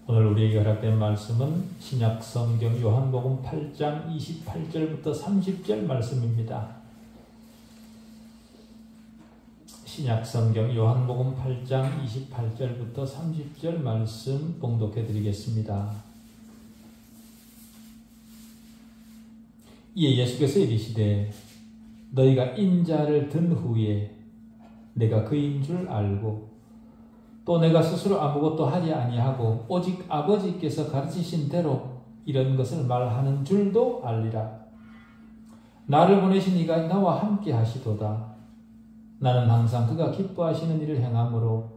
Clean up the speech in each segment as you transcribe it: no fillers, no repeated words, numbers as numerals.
오늘 우리에게 허락된 말씀은 신약성경 요한복음 8장 28절부터 30절 말씀입니다. 신약성경 요한복음 8장 28절부터 30절 말씀 봉독해 드리겠습니다. 이에 예수께서 이르시되 너희가 인자를 든 후에 내가 그인 줄 알고 또 내가 스스로 아무것도 하지 아니하고 오직 아버지께서 가르치신 대로 이런 것을 말하는 줄도 알리라. 나를 보내신 이가 나와 함께 하시도다. 나는 항상 그가 기뻐하시는 일을 행함으로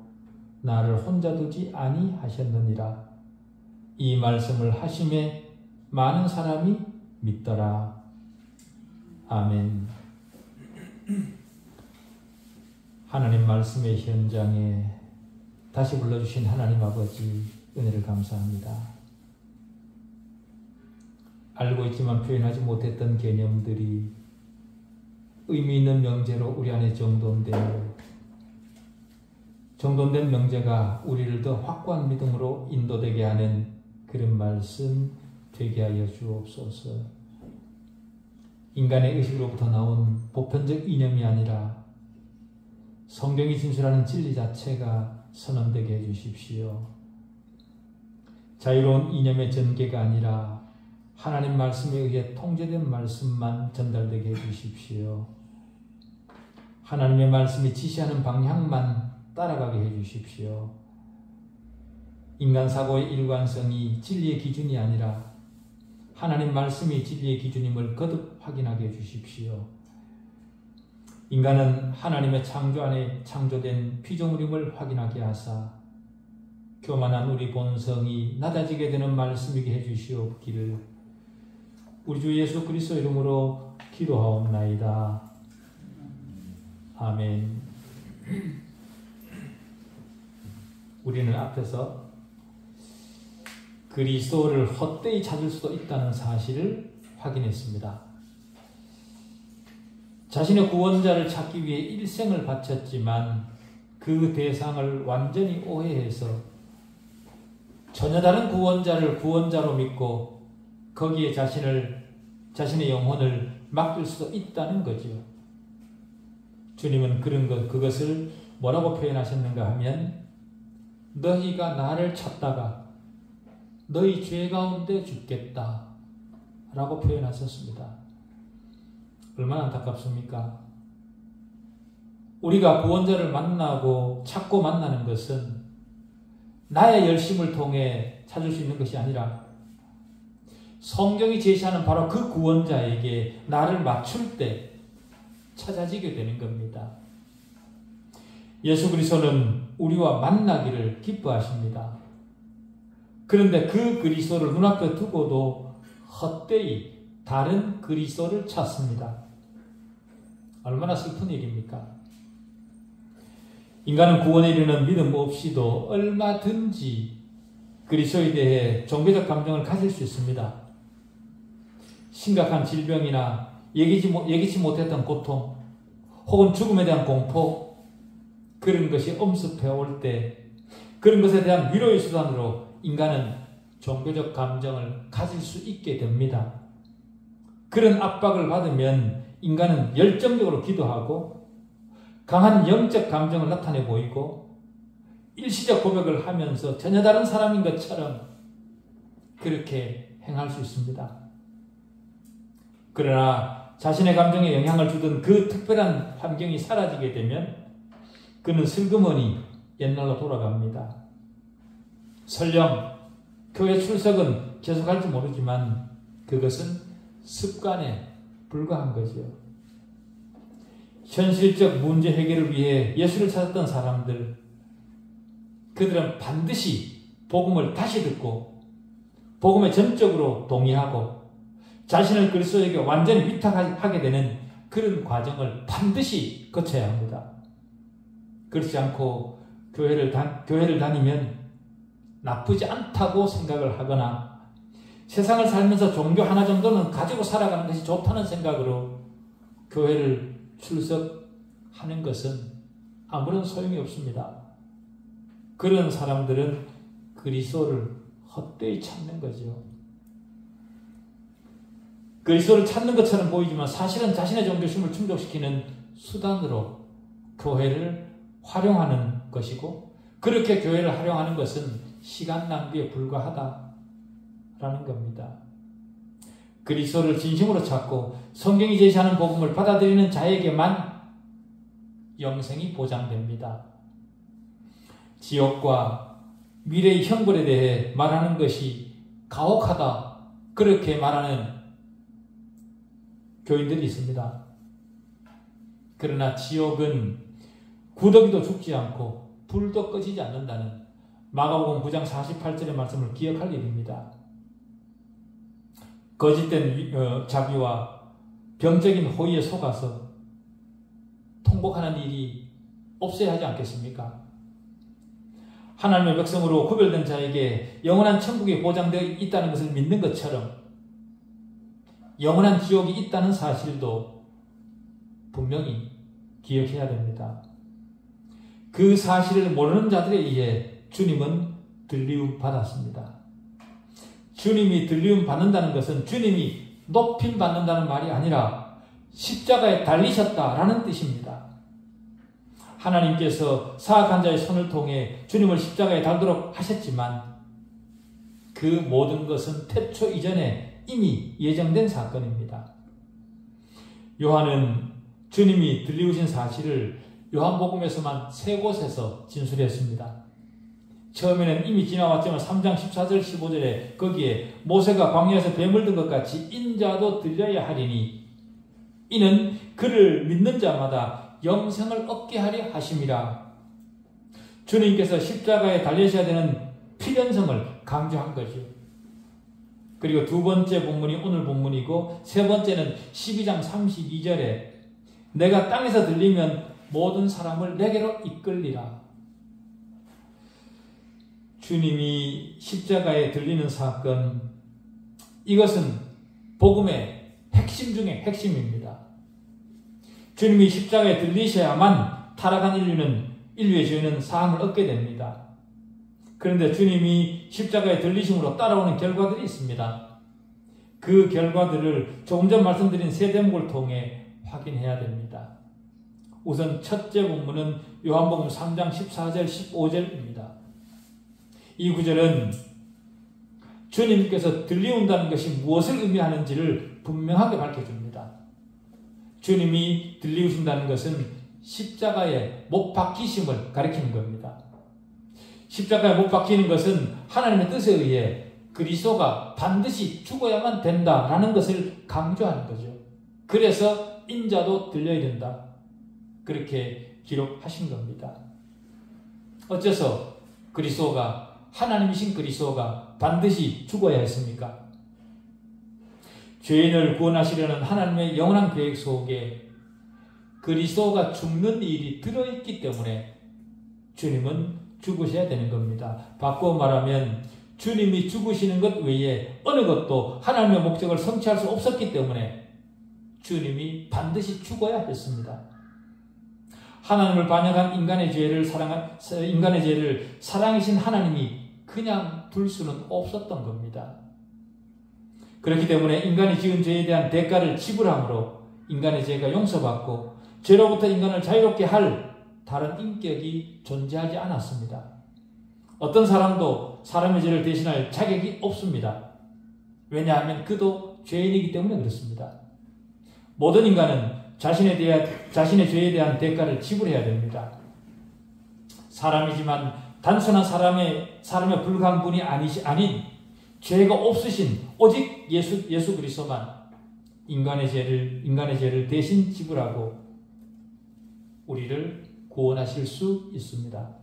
나를 혼자 두지 아니하셨느니라. 이 말씀을 하심에 많은 사람이 믿더라. 아멘. 하나님 말씀의 현장에 다시 불러주신 하나님 아버지 은혜를 감사합니다. 알고 있지만 표현하지 못했던 개념들이 의미 있는 명제로 우리 안에 정돈된 명제가 우리를 더 확고한 믿음으로 인도되게 하는 그런 말씀 되게 하여 주옵소서. 인간의 의식으로부터 나온 보편적 이념이 아니라 성경이 진술하는 진리 자체가 선언되게 해주십시오. 자유로운 이념의 전개가 아니라 하나님 말씀에 의해 통제된 말씀만 전달되게 해주십시오. 하나님의 말씀이 지시하는 방향만 따라가게 해주십시오. 인간 사고의 일관성이 진리의 기준이 아니라 하나님 말씀이 진리의 기준임을 거듭 확인하게 해주십시오. 인간은 하나님의 창조 안에 창조된 피조물임을 확인하게 하사 교만한 우리 본성이 낮아지게 되는 말씀이게 해주시옵기를 우리 주 예수 그리스도 이름으로 기도하옵나이다. 아멘. 우리는 앞에서 그리스도를 헛되이 찾을 수도 있다는 사실을 확인했습니다. 자신의 구원자를 찾기 위해 일생을 바쳤지만 그 대상을 완전히 오해해서 전혀 다른 구원자를 구원자로 믿고 거기에 자신의 영혼을 맡길 수도 있다는 거죠. 주님은 그것을 뭐라고 표현하셨는가 하면 너희가 나를 찾다가 너희 죄 가운데 죽겠다 라고 표현하셨습니다. 얼마나 안타깝습니까? 우리가 구원자를 만나고 찾고 만나는 것은 나의 열심을 통해 찾을 수 있는 것이 아니라 성경이 제시하는 바로 그 구원자에게 나를 맞출 때 찾아지게 되는 겁니다. 예수 그리스도는 우리와 만나기를 기뻐하십니다. 그런데 그 그리스도를 눈앞에 두고도 헛되이 다른 그리스도를 찾습니다. 얼마나 슬픈 일입니까? 인간은 구원에 이르는 믿음 없이도 얼마든지 그리스도에 대해 종교적 감정을 가질 수 있습니다. 심각한 질병이나 예기치 못했던 고통 혹은 죽음에 대한 공포 그런 것이 엄습해 올 때 그런 것에 대한 위로의 수단으로 인간은 종교적 감정을 가질 수 있게 됩니다. 그런 압박을 받으면 인간은 열정적으로 기도하고 강한 영적 감정을 나타내 보이고 일시적 고백을 하면서 전혀 다른 사람인 것처럼 그렇게 행할 수 있습니다. 그러나 자신의 감정에 영향을 주던 그 특별한 환경이 사라지게 되면 그는 슬그머니 옛날로 돌아갑니다. 설령 교회 출석은 계속할지 모르지만 그것은 습관에 불과한 거죠. 현실적 문제 해결을 위해 예수를 찾았던 사람들, 그들은 반드시 복음을 다시 듣고 복음에 전적으로 동의하고 자신을 그리스도에게 완전히 위탁하게 되는 그런 과정을 반드시 거쳐야 합니다. 그렇지 않고 교회를 다니면 나쁘지 않다고 생각을 하거나 세상을 살면서 종교 하나 정도는 가지고 살아가는 것이 좋다는 생각으로 교회를 출석하는 것은 아무런 소용이 없습니다. 그런 사람들은 그리스도를 헛되이 찾는 거죠. 그리스도를 찾는 것처럼 보이지만 사실은 자신의 존귀심을 충족시키는 수단으로 교회를 활용하는 것이고, 그렇게 교회를 활용하는 것은 시간 낭비에 불과하다라는 겁니다. 그리스도를 진심으로 찾고 성경이 제시하는 복음을 받아들이는 자에게만 영생이 보장됩니다. 지옥과 미래의 형벌에 대해 말하는 것이 가혹하다, 그렇게 말하는 교인들이 있습니다. 그러나 지옥은 구더기도 죽지 않고 불도 꺼지지 않는다는 마가복음 9장 48절의 말씀을 기억할 일입니다. 거짓된 자비와 병적인 호의에 속아서 통곡하는 일이 없어야 하지 않겠습니까? 하나님의 백성으로 구별된 자에게 영원한 천국이 보장되어 있다는 것을 믿는 것처럼 영원한 지옥이 있다는 사실도 분명히 기억해야 됩니다. 그 사실을 모르는 자들에 의해 주님은 들리움 받았습니다. 주님이 들리움 받는다는 것은 주님이 높임 받는다는 말이 아니라 십자가에 달리셨다라는 뜻입니다. 하나님께서 사악한 자의 손을 통해 주님을 십자가에 달도록 하셨지만 그 모든 것은 태초 이전에 이미 예정된 사건입니다. 요한은 주님이 들리우신 사실을 요한복음에서만 3곳에서 진술했습니다. 처음에는 이미 지나왔지만 3장 14절 15절에 거기에 모세가 광야에서 뱀을 든 것 같이 인자도 들려야 하리니 이는 그를 믿는 자마다 영생을 얻게 하려 하심이라. 주님께서 십자가에 달리셔야 되는 필연성을 강조한 거죠. 그리고 두 번째 본문이 오늘 본문이고, 세 번째는 12장 32절에 내가 땅에서 들리면 모든 사람을 내게로 이끌리라. 주님이 십자가에 들리는 사건, 이것은 복음의 핵심 중의 핵심입니다. 주님이 십자가에 들리셔야만 타락한 인류의 죄는 사함을 얻게 됩니다. 그런데 주님이 십자가에 들리심으로 따라오는 결과들이 있습니다. 그 결과들을 조금 전 말씀드린 세 대목을 통해 확인해야 됩니다. 우선 첫째 본문은 요한복음 3장 14절 15절입니다. 이 구절은 주님께서 들리운다는 것이 무엇을 의미하는지를 분명하게 밝혀줍니다. 주님이 들리우신다는 것은 십자가에 못 박히심을 가리키는 겁니다. 십자가에 못 박히는 것은 하나님의 뜻에 의해 그리스도가 반드시 죽어야만 된다라는 것을 강조하는 거죠. 그래서 인자도 들려야 된다, 그렇게 기록하신 겁니다. 어째서 그리스도가, 하나님이신 그리스도가 반드시 죽어야 했습니까? 죄인을 구원하시려는 하나님의 영원한 계획 속에 그리스도가 죽는 일이 들어있기 때문에 주님은 죽으셔야 되는 겁니다. 바꾸어 말하면 주님이 죽으시는 것 외에 어느 것도 하나님의 목적을 성취할 수 없었기 때문에 주님이 반드시 죽어야 했습니다. 하나님을 반역한 인간의 죄를 사랑이신 하나님이 그냥 둘 수는 없었던 겁니다. 그렇기 때문에 인간이 지은 죄에 대한 대가를 지불함으로 인간의 죄가 용서받고 죄로부터 인간을 자유롭게 할 다른 인격이 존재하지 않았습니다. 어떤 사람도 사람의 죄를 대신할 자격이 없습니다. 왜냐하면 그도 죄인이기 때문에 그렇습니다. 모든 인간은 자신의 죄에 대한 대가를 지불해야 됩니다. 사람이지만 단순한 사람에 불과한 분이 아닌 죄가 없으신 오직 예수 그리스도만 인간의 죄를 대신 지불하고 우리를 구원하실 수 있습니다.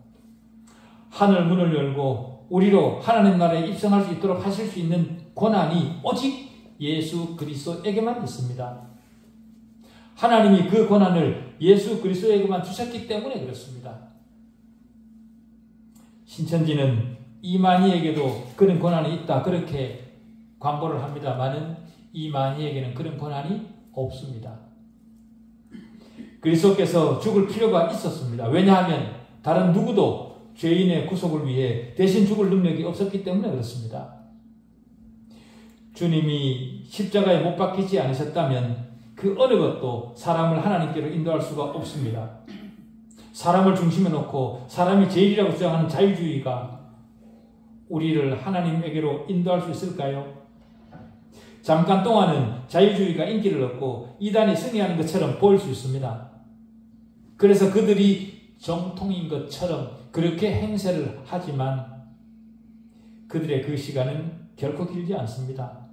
하늘 문을 열고 우리로 하나님 나라에 입성할 수 있도록 하실 수 있는 권한이 오직 예수 그리스도에게만 있습니다. 하나님이 그 권한을 예수 그리스도에게만 주셨기 때문에 그렇습니다. 신천지는 이만희에게도 그런 권한이 있다, 그렇게 광고를 합니다만은 이만희에게는 그런 권한이 없습니다. 그리스도께서 죽을 필요가 있었습니다. 왜냐하면 다른 누구도 죄인의 구속을 위해 대신 죽을 능력이 없었기 때문에 그렇습니다. 주님이 십자가에 못 박히지 않으셨다면 그 어느 것도 사람을 하나님께로 인도할 수가 없습니다. 사람을 중심에 놓고 사람이 제일이라고 주장하는 자유주의가 우리를 하나님에게로 인도할 수 있을까요? 잠깐 동안은 자유주의가 인기를 얻고 이단이 승리하는 것처럼 보일 수 있습니다. 그래서 그들이 정통인 것처럼 그렇게 행세를 하지만 그들의 그 시간은 결코 길지 않습니다.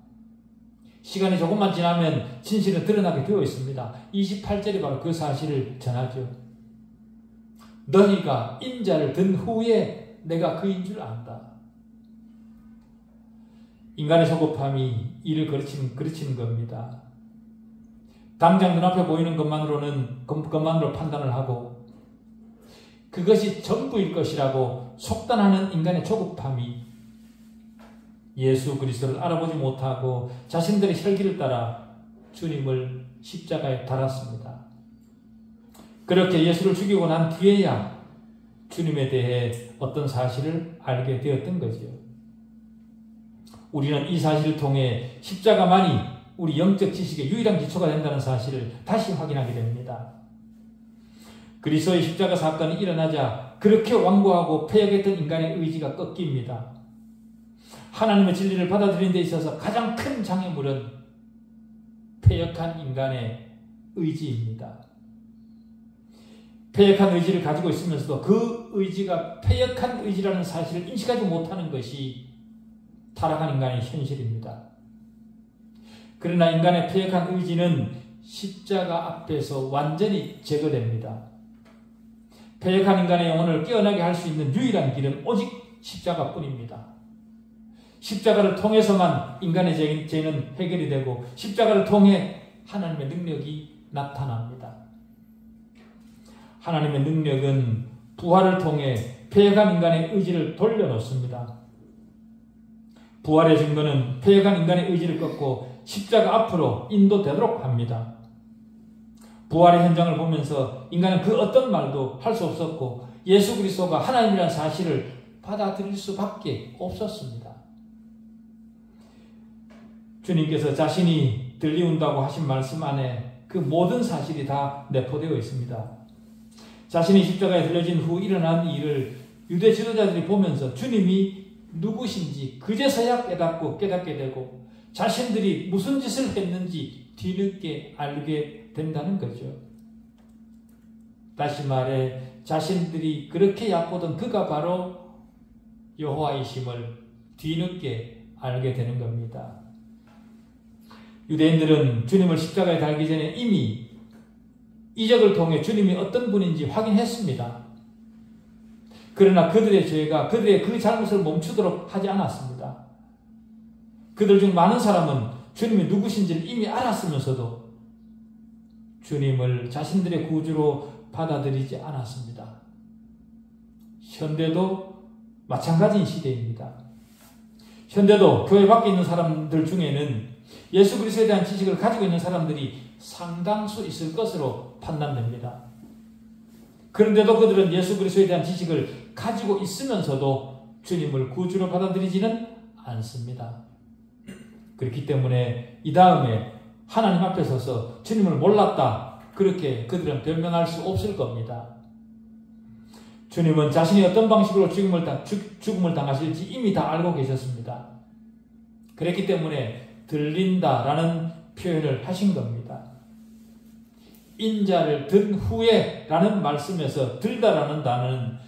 시간이 조금만 지나면 진실은 드러나게 되어 있습니다. 28절이 바로 그 사실을 전하죠. 너희가 인자를 든 후에 내가 그인 줄 안다. 인간의 조급함이 이를 그르치는 겁니다. 당장 눈앞에 보이는 것만으로 판단을 하고 그것이 전부일 것이라고 속단하는 인간의 조급함이 예수 그리스도를 알아보지 못하고 자신들의 혈기를 따라 주님을 십자가에 달았습니다. 그렇게 예수를 죽이고 난 뒤에야 주님에 대해 어떤 사실을 알게 되었던 거지요. 우리는 이 사실을 통해 십자가만이 우리 영적 지식의 유일한 기초가 된다는 사실을 다시 확인하게 됩니다. 그리스도의 십자가 사건이 일어나자 그렇게 완고하고 패역했던 인간의 의지가 꺾입니다. 하나님의 진리를 받아들이는 데 있어서 가장 큰 장애물은 패역한 인간의 의지입니다. 패역한 의지를 가지고 있으면서도 그 의지가 패역한 의지라는 사실을 인식하지 못하는 것이 타락한 인간의 현실입니다. 그러나 인간의 패역한 의지는 십자가 앞에서 완전히 제거됩니다. 패역한 인간의 영혼을 깨어나게 할 수 있는 유일한 길은 오직 십자가뿐입니다. 십자가를 통해서만 인간의 죄는 해결이 되고 십자가를 통해 하나님의 능력이 나타납니다. 하나님의 능력은 부활을 통해 패역한 인간의 의지를 돌려놓습니다. 부활의 증거는 패역한 인간의 의지를 꺾고 십자가 앞으로 인도되도록 합니다. 부활의 현장을 보면서 인간은 그 어떤 말도 할 수 없었고 예수 그리스도가 하나님이라는 사실을 받아들일 수밖에 없었습니다. 주님께서 자신이 들리운다고 하신 말씀 안에 그 모든 사실이 다 내포되어 있습니다. 자신이 십자가에 들려진 후 일어난 일을 유대 지도자들이 보면서 주님이 누구신지 그제서야 깨닫게 되고 자신들이 무슨 짓을 했는지 뒤늦게 알게 된다는 거죠. 다시 말해 자신들이 그렇게 얕보던 그가 바로 여호와이심을 뒤늦게 알게 되는 겁니다. 유대인들은 주님을 십자가에 달기 전에 이미 이적을 통해 주님이 어떤 분인지 확인했습니다. 그러나 그들의 죄가 그들의 그 잘못을 멈추도록 하지 않았습니다. 그들 중 많은 사람은 주님이 누구신지를 이미 알았으면서도 주님을 자신들의 구주로 받아들이지 않았습니다. 현대도 마찬가지인 시대입니다. 현대도 교회 밖에 있는 사람들 중에는 예수 그리스도에 대한 지식을 가지고 있는 사람들이 상당수 있을 것으로 판단됩니다. 그런데도 그들은 예수 그리스도에 대한 지식을 가지고 있으면서도 주님을 구주로 받아들이지는 않습니다. 그렇기 때문에 이 다음에 하나님 앞에 서서 주님을 몰랐다 그렇게 그들은 변명할 수 없을 겁니다. 주님은 자신이 어떤 방식으로 죽음을 당하실지 이미 다 알고 계셨습니다. 그렇기 때문에 들린다라는 표현을 하신 겁니다. 인자를 든 후에 라는 말씀에서 들다라는 단어는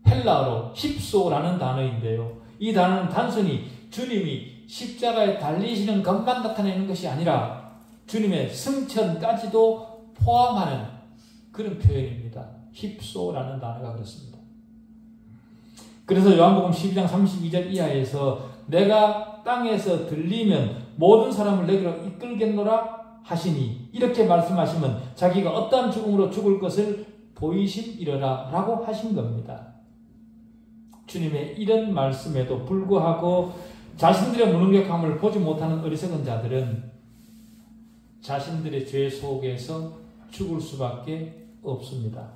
헬라어로 힙소라는 단어인데요. 이 단어는 단순히 주님이 십자가에 달리시는 것만 나타내는 것이 아니라 주님의 승천까지도 포함하는 그런 표현입니다. 힙소라는 단어가 그렇습니다. 그래서 요한복음 12장 32절 이하에서 내가 땅에서 들리면 모든 사람을 내게로 이끌겠노라 하시니 이렇게 말씀하시면 자기가 어떠한 죽음으로 죽을 것을 보이심이러라 라고 하신 겁니다. 주님의 이런 말씀에도 불구하고 자신들의 무능력함을 보지 못하는 어리석은 자들은 자신들의 죄 속에서 죽을 수밖에 없습니다.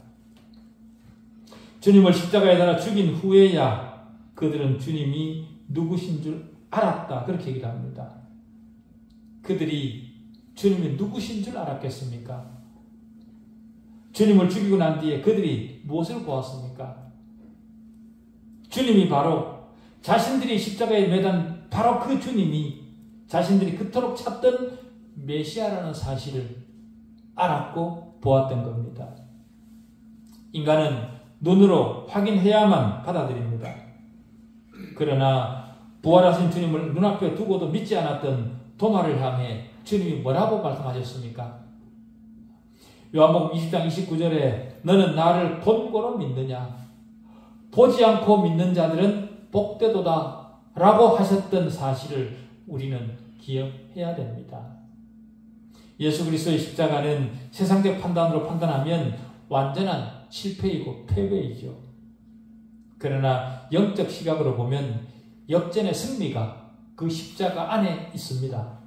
주님을 십자가에 달아 죽인 후에야 그들은 주님이 누구신 줄 알았다. 그렇게 얘기를 합니다. 그들이 주님이 누구신 줄 알았겠습니까? 주님을 죽이고 난 뒤에 그들이 무엇을 보았습니까? 주님이 바로 자신들이 십자가에 매단 바로 그 주님이 자신들이 그토록 찾던 메시아라는 사실을 알았고 보았던 겁니다. 인간은 눈으로 확인해야만 받아들입니다. 그러나 부활하신 주님을 눈앞에 두고도 믿지 않았던 도마를 향해 주님이 뭐라고 말씀하셨습니까? 요한복음 20장 29절에 너는 나를 본고로 믿느냐? 보지 않고 믿는 자들은 복되도다 라고 하셨던 사실을 우리는 기억해야 됩니다. 예수 그리스도의 십자가는 세상적 판단으로 판단하면 완전한 실패이고 패배이죠. 그러나 영적 시각으로 보면 역전의 승리가 그 십자가 안에 있습니다.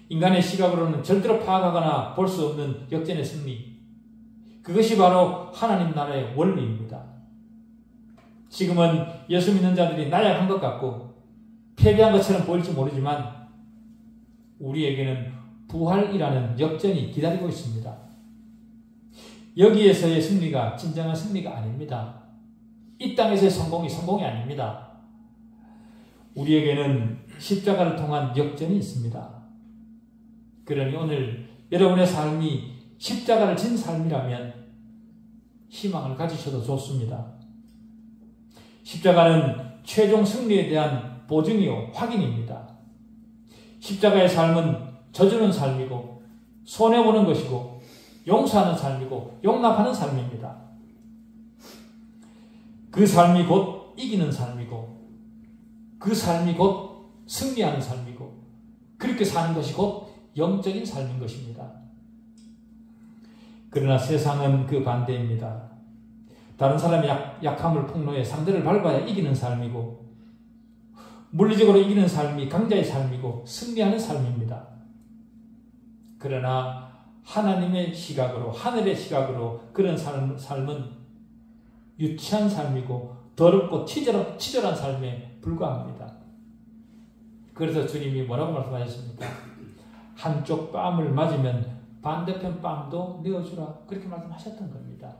인간의 시각으로는 절대로 파악하거나 볼 수 없는 역전의 승리. 그것이 바로 하나님 나라의 원리입니다. 지금은 예수 믿는 자들이 나약한 것 같고 패배한 것처럼 보일지 모르지만 우리에게는 부활이라는 역전이 기다리고 있습니다. 여기에서의 승리가 진정한 승리가 아닙니다. 이 땅에서의 성공이 아닙니다. 우리에게는 십자가를 통한 역전이 있습니다. 그러니 오늘 여러분의 삶이 십자가를 진 삶이라면 희망을 가지셔도 좋습니다. 십자가는 최종 승리에 대한 보증이요 확인입니다. 십자가의 삶은 져주는 삶이고 손해보는 것이고 용서하는 삶이고 용납하는 삶입니다. 그 삶이 곧 이기는 삶이고 그 삶이 곧 승리하는 삶이고 그렇게 사는 것이 곧 영적인 삶인 것입니다. 그러나 세상은 그 반대입니다. 다른 사람의 약함을 폭로해 상대를 밟아야 이기는 삶이고 물리적으로 이기는 삶이 강자의 삶이고 승리하는 삶입니다. 그러나 하나님의 시각으로 하늘의 시각으로 그런 삶은 유치한 삶이고 더럽고 치졸한 삶에 불과합니다. 그래서 주님이 뭐라고 말씀하셨습니까? 한쪽 뺨을 맞으면 반대편 뺨도 내어주라. 그렇게 말씀하셨던 겁니다.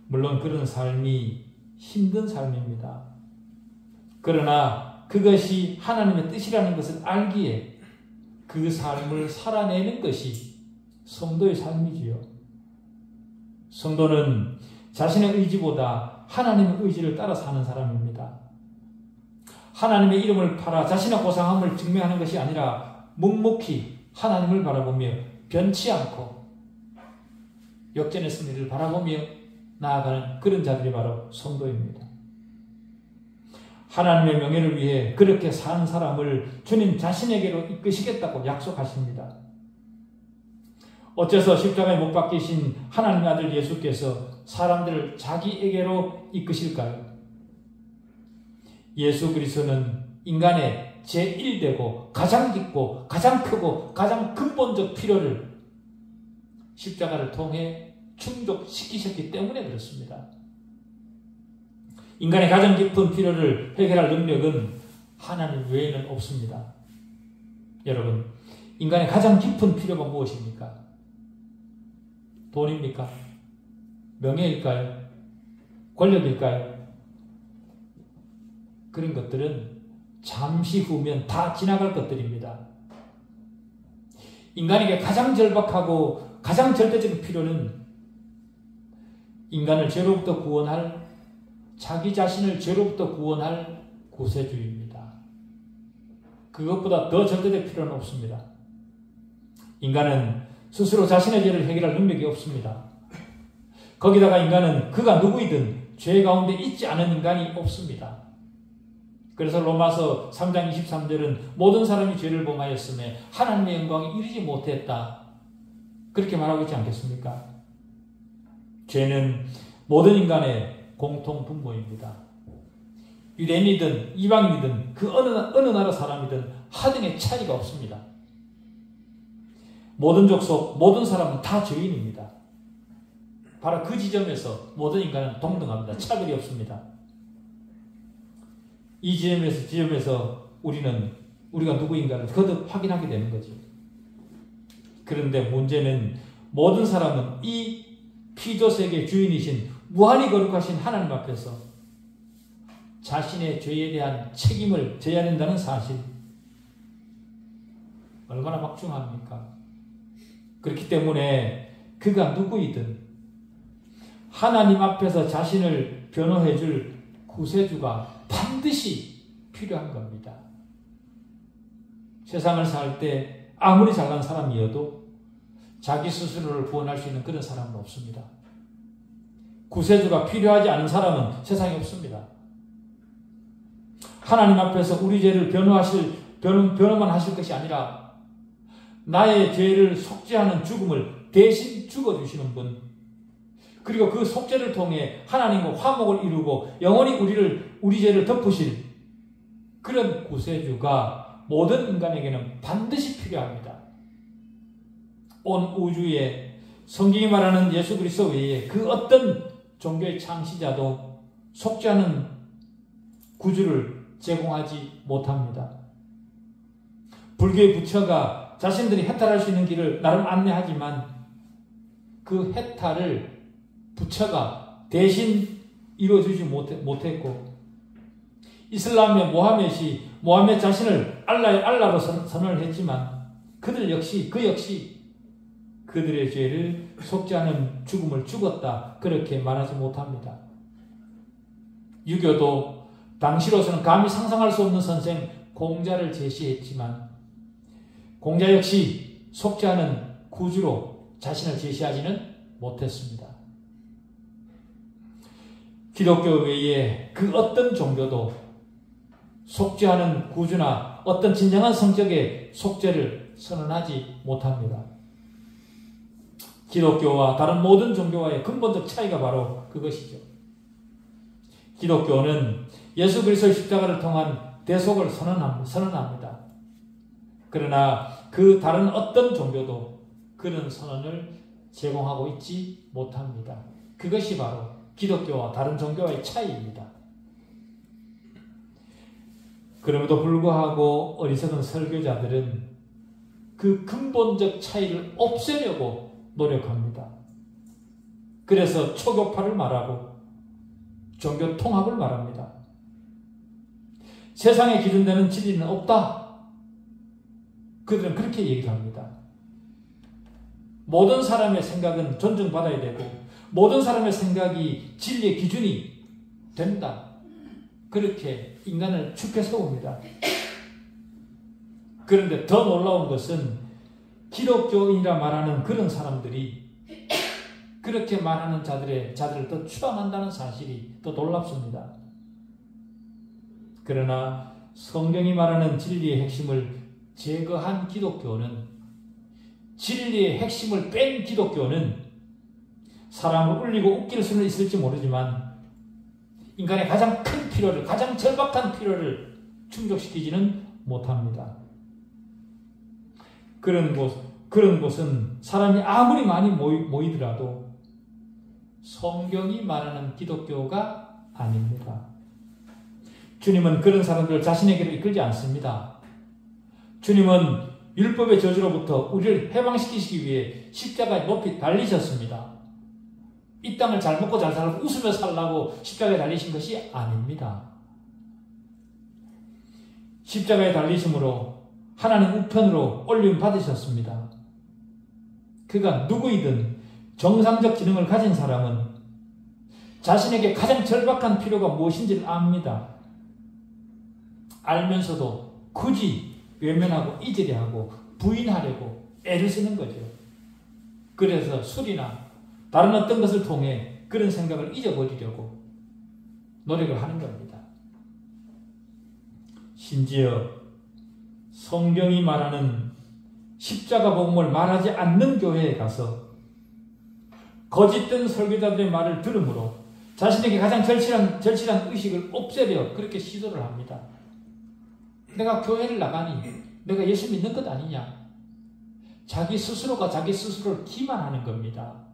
물론 그런 삶이 힘든 삶입니다. 그러나 그것이 하나님의 뜻이라는 것을 알기에 그 삶을 살아내는 것이 성도의 삶이지요. 성도는 자신의 의지보다 하나님의 의지를 따라 사는 사람입니다. 하나님의 이름을 팔아 자신의 고상함을 증명하는 것이 아니라 묵묵히 하나님을 바라보며 변치 않고 역전의 승리를 바라보며 나아가는 그런 자들이 바로 성도입니다. 하나님의 명예를 위해 그렇게 사는 사람을 주님 자신에게로 이끄시겠다고 약속하십니다. 어째서 십자가에 못 박히신 하나님의 아들 예수께서 사람들을 자기에게로 이끄실까요? 예수 그리스도는 인간의 제1되고 가장 깊고 가장 크고 가장 근본적 필요를 십자가를 통해 충족시키셨기 때문에 그렇습니다. 인간의 가장 깊은 필요를 해결할 능력은 하나님 외에는 없습니다. 여러분, 인간의 가장 깊은 필요가 무엇입니까? 돈입니까? 명예일까요? 권력일까요? 그런 것들은 잠시 후면 다 지나갈 것들입니다. 인간에게 가장 절박하고 가장 절대적인 필요는 인간을 죄로부터 구원할 자기 자신을 죄로부터 구원할 구세주입니다. 그것보다 더 절대적 필요는 없습니다. 인간은 스스로 자신의 죄를 해결할 능력이 없습니다. 거기다가 인간은 그가 누구이든 죄 가운데 있지 않은 인간이 없습니다. 그래서 로마서 3장 23절은 모든 사람이 죄를 범하였음에 하나님의 영광에 이르지 못했다. 그렇게 말하고 있지 않겠습니까? 죄는 모든 인간의 공통 분모입니다. 유대인이든 이방인이든 그 어느 나라 사람이든 하등의 차이가 없습니다. 모든 족속, 모든 사람은 다 죄인입니다. 바로 그 지점에서 모든 인간은 동등합니다. 차별이 없습니다. 이 지점에서 우리가 누구인가를 거듭 확인하게 되는 거죠. 그런데 문제는 모든 사람은 이 피조세계 주인이신 무한히 거룩하신 하나님 앞에서 자신의 죄에 대한 책임을 져야 된다는 사실, 얼마나 막중합니까? 그렇기 때문에 그가 누구이든 하나님 앞에서 자신을 변호해 줄 구세주가 반드시 필요한 겁니다. 세상을 살 때 아무리 잘난 사람이어도 자기 스스로를 구원할 수 있는 그런 사람은 없습니다. 구세주가 필요하지 않은 사람은 세상에 없습니다. 하나님 앞에서 우리 죄를 변호만 하실 것이 아니라 나의 죄를 속죄하는 죽음을 대신 죽어주시는 분, 그리고 그 속죄를 통해 하나님과 화목을 이루고 영원히 우리 죄를 덮으실 그런 구세주가 모든 인간에게는 반드시 필요합니다. 온 우주에 성경이 말하는 예수 그리스도 외에 그 어떤 종교의 창시자도 속죄하는 구주를 제공하지 못합니다. 불교의 부처가 자신들이 해탈할 수 있는 길을 나름 안내하지만 그 해탈을 부처가 대신 이루어주지 못했고, 이슬람의 모하메드 자신을 알라로 선언을 했지만 그 역시 그들의 죄를 속죄하는 죽음을 죽었다 그렇게 말하지 못합니다. 유교도 당시로서는 감히 상상할 수 없는 선생 공자를 제시했지만 공자 역시 속죄하는 구주로 자신을 제시하지는 못했습니다. 기독교 외에 그 어떤 종교도 속죄하는 구주나 어떤 진정한 성격의 속죄를 선언하지 못합니다. 기독교와 다른 모든 종교와의 근본적 차이가 바로 그것이죠. 기독교는 예수 그리스도의 십자가를 통한 대속을 선언합니다. 그러나 그 다른 어떤 종교도 그런 선언을 제공하고 있지 못합니다. 그것이 바로 기독교와 다른 종교와의 차이입니다. 그럼에도 불구하고 어리석은 설교자들은 그 근본적 차이를 없애려고 노력합니다. 그래서 초교파를 말하고 종교 통합을 말합니다. 세상에 기준되는 진리는 없다. 그들은 그렇게 얘기를 합니다. 모든 사람의 생각은 존중받아야 되고 모든 사람의 생각이 진리의 기준이 된다. 그렇게 인간을 축해 세웁니다. 그런데 더 놀라운 것은 기독교인이라 말하는 그런 사람들이 그렇게 말하는 자들을 더 추앙한다는 사실이 더 놀랍습니다. 그러나 성경이 말하는 진리의 핵심을 제거한 기독교는, 진리의 핵심을 뺀 기독교는 사람을 울리고 웃길 수는 있을지 모르지만 인간의 가장 큰 필요를, 가장 절박한 필요를 충족시키지는 못합니다. 그런 곳은 사람이 아무리 많이 모이더라도 성경이 말하는 기독교가 아닙니다. 주님은 그런 사람들을 자신에게로 이끌지 않습니다. 주님은 율법의 저주로부터 우리를 해방시키시기 위해 십자가에 높이 달리셨습니다. 이 땅을 잘 먹고 잘 살고 웃으며 살라고 십자가에 달리신 것이 아닙니다. 십자가에 달리심으로 하나님 우편으로 올림 받으셨습니다. 그가 누구이든 정상적 지능을 가진 사람은 자신에게 가장 절박한 필요가 무엇인지를 압니다. 알면서도 굳이 외면하고 잊으려고 부인하려고 애를 쓰는 거죠. 그래서 술이나 다른 어떤 것을 통해 그런 생각을 잊어버리려고 노력을 하는 겁니다. 심지어 성경이 말하는 십자가 복음을 말하지 않는 교회에 가서 거짓된 설교자들의 말을 들으므로 자신에게 가장 절실한 의식을 없애려 그렇게 시도를 합니다. 내가 교회를 나가니 내가 예수 믿는 것 아니냐. 자기 스스로가 자기 스스로를 기만하는 겁니다.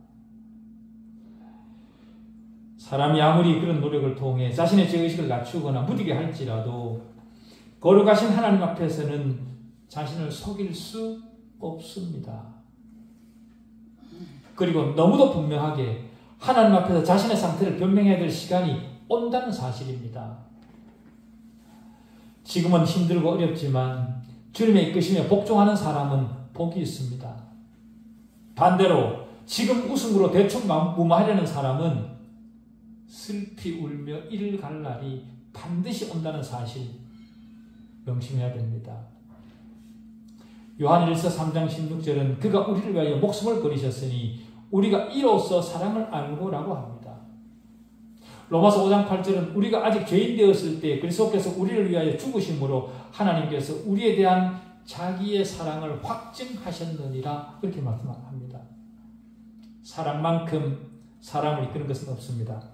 사람이 아무리 그런 노력을 통해 자신의 죄의식을 낮추거나 무디게 할지라도 거룩하신 하나님 앞에서는 자신을 속일 수 없습니다. 그리고 너무도 분명하게 하나님 앞에서 자신의 상태를 변명해야 될 시간이 온다는 사실입니다. 지금은 힘들고 어렵지만 주님의 이끄심에 복종하는 사람은 복이 있습니다. 반대로 지금 웃음으로 대충 무마하려는 사람은 슬피 울며 이를 갈 날이 반드시 온다는 사실 명심해야 됩니다. 요한 1서 3장 16절은 그가 우리를 위하여 목숨을 버리셨으니 우리가 이로써 사랑을 알고라고 합니다. 로마서 5장 8절은 우리가 아직 죄인 되었을 때 그리스도께서 우리를 위하여 죽으심으로 하나님께서 우리에 대한 자기의 사랑을 확증하셨느니라 그렇게 말씀합니다. 사랑만큼 사랑을 이끄는 것은 없습니다.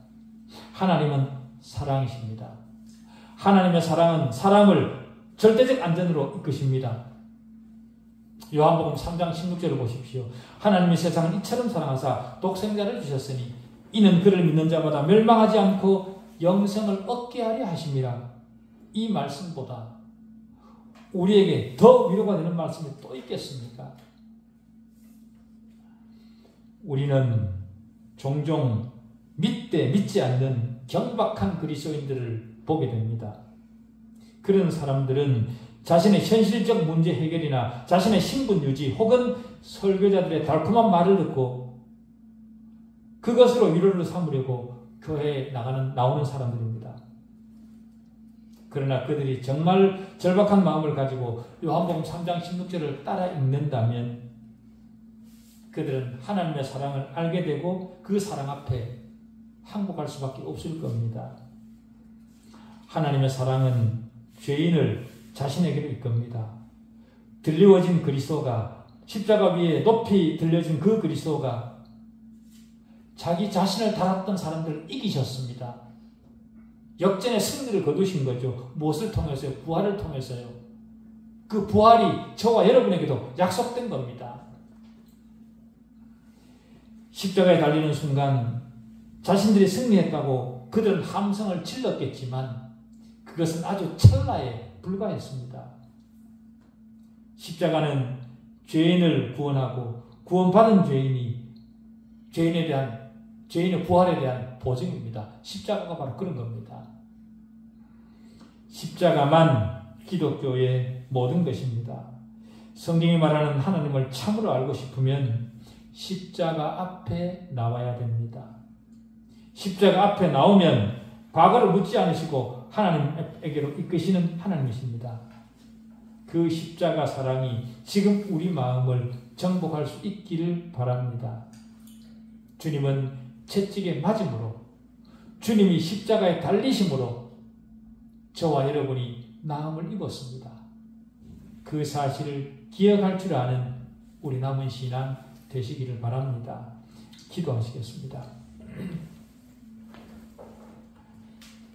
하나님은 사랑이십니다. 하나님의 사랑은 사람을 절대적 안전으로 이끄십니다. 요한복음 3장 16절을 보십시오. 하나님이 세상을 이처럼 사랑하사 독생자를 주셨으니 이는 그를 믿는 자마다 멸망하지 않고 영생을 얻게 하려 하심이라. 이 말씀보다 우리에게 더 위로가 되는 말씀이 또 있겠습니까? 우리는 종종 믿지 않는 경박한 그리스도인들을 보게 됩니다. 그런 사람들은 자신의 현실적 문제 해결이나 자신의 신분 유지 혹은 설교자들의 달콤한 말을 듣고 그것으로 위로를 삼으려고 교회에 나오는 사람들입니다. 그러나 그들이 정말 절박한 마음을 가지고 요한복음 3장 16절을 따라 읽는다면 그들은 하나님의 사랑을 알게 되고 그 사랑 앞에 항복할 수밖에 없을 겁니다. 하나님의 사랑은 죄인을 자신에게로 이끕니다. 들리워진 그리스도가 십자가 위에 높이 들려진 그 그리스도가 자기 자신을 달았던 사람들을 이기셨습니다. 역전의 승리를 거두신 거죠. 무엇을 통해서요? 부활을 통해서요. 그 부활이 저와 여러분에게도 약속된 겁니다. 십자가에 달리는 순간 자신들이 승리했다고 그들은 함성을 질렀겠지만 그것은 아주 찰나에 불과했습니다. 십자가는 죄인을 구원하고 구원받은 죄인의 부활에 대한 보증입니다. 십자가가 바로 그런 겁니다. 십자가만 기독교의 모든 것입니다. 성경이 말하는 하나님을 참으로 알고 싶으면 십자가 앞에 나와야 됩니다. 십자가 앞에 나오면 과거를 묻지 않으시고 하나님에게로 이끄시는 하나님이십니다. 그 십자가 사랑이 지금 우리 마음을 정복할 수 있기를 바랍니다. 주님은 채찍에 맞음으로 주님이 십자가에 달리심으로 저와 여러분이 나음을 입었습니다. 그 사실을 기억할 줄 아는 우리 남은 신앙 되시기를 바랍니다. 기도하시겠습니다.